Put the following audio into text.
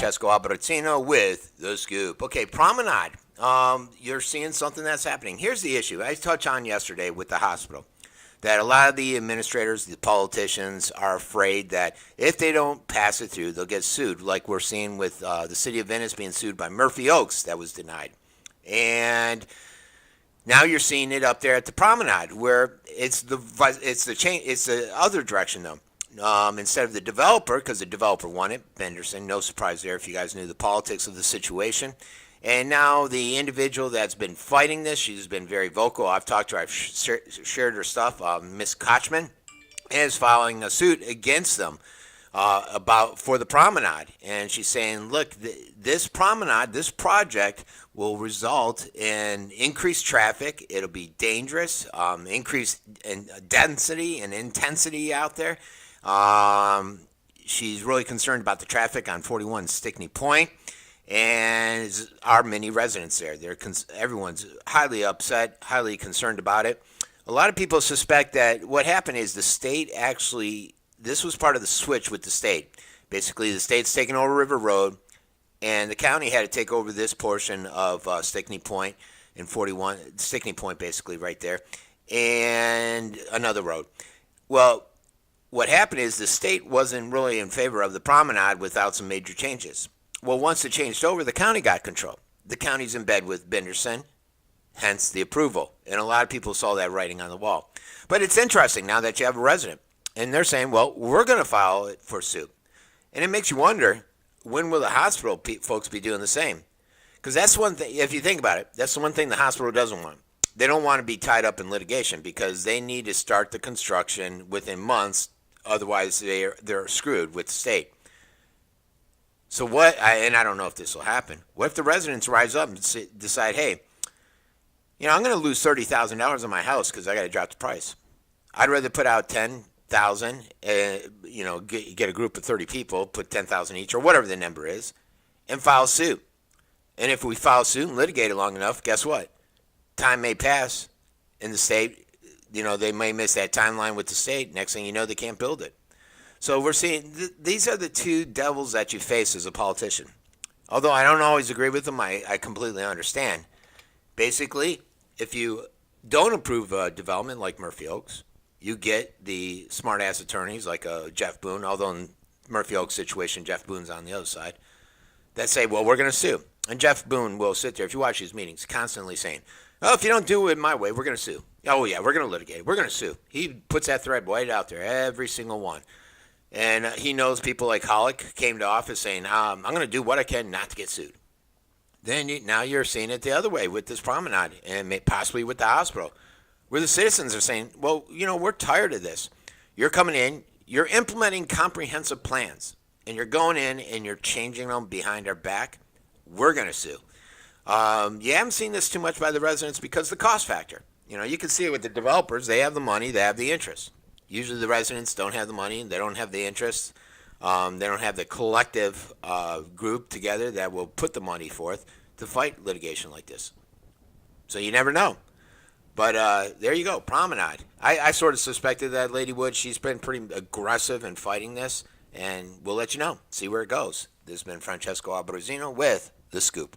Francesco Abbruzzino with The Scoop. Okay, Promenade. You're seeing something that's happening. Here's the issue. I touched on yesterday with the hospital that a lot of the administrators, the politicians, are afraid that if they don't pass it through, they'll get sued, like we're seeing with the city of Venice being sued by Murphy Oaks that was denied. And now you're seeing it up there at the Promenade, where it's the other direction though. Instead of the developer, because the developer won it, Benderson, no surprise there if you guys knew the politics of the situation. And now the individual that's been fighting this, she's been very vocal. I've talked to her, I've shared her stuff. Miss Kochman is filing a suit against them for the Promenade. And she's saying, look, this Promenade, this project will result in increased traffic. It'll be dangerous, increased in density and intensity out there. She's really concerned about the traffic on 41 Stickney Point. And our many residents there. Everyone's highly upset, highly concerned about it. A lot of people suspect that what happened is the state actually, this was part of the switch with the state. Basically, the state's taking over River Road, and the county had to take over this portion of Stickney Point and 41, Stickney Point basically right there, and another road. Well, what happened is the state wasn't really in favor of the Promenade without some major changes. Well, once it changed over, the county got control. The county's in bed with Benderson, hence the approval. And a lot of people saw that writing on the wall. But it's interesting now that you have a resident, and they're saying, well, we're going to file it for suit. And it makes you wonder, when will the hospital folks be doing the same? Because that's one thing, if you think about it, that's the one thing the hospital doesn't want. They don't want to be tied up in litigation because they need to start the construction within months. Otherwise, they're screwed with the state. So and I don't know if this will happen, what if the residents rise up and decide, hey, I'm going to lose $30,000 on my house because I got to drop the price. I'd rather put out $10,000, get a group of 30 people, put $10,000 each or whatever the number is, and file suit. And if we file suit and litigate it long enough, guess what? Time may pass in the state. They may miss that timeline with the state. Next thing you know, they can't build it. So we're seeing these are the two devils that you face as a politician. Although I don't always agree with them, I completely understand. Basically, if you don't approve a development like Murphy Oaks, you get the smart-ass attorneys like Jeff Boone, although in Murphy Oaks situation, Jeff Boone's on the other side, that say, well, we're going to sue. And Jeff Boone will sit there, if you watch these meetings, constantly saying, oh, if you don't do it my way, we're going to sue. Oh, yeah, we're going to litigate. We're going to sue. He puts that thread right out there, every single one. And he knows people like Hollick came to office saying, I'm going to do what I can not to get sued. Then now you're seeing it the other way with this Promenade and possibly with the hospital, where the citizens are saying, well, we're tired of this. You're coming in, you're implementing comprehensive plans, and you're going in and you're changing them behind our back. We're going to sue. You haven't seen this too much by the residents because of the cost factor. You can see it with the developers. They have the money, they have the interest. Usually the residents don't have the money, they don't have the interest, they don't have the collective group together that will put the money forth to fight litigation like this. So you never know. But there you go, Promenade. I sort of suspected that Lady Wood, she's been pretty aggressive in fighting this, and we'll let you know, see where it goes. This has been Francesco Abbruzzino with The Scoop.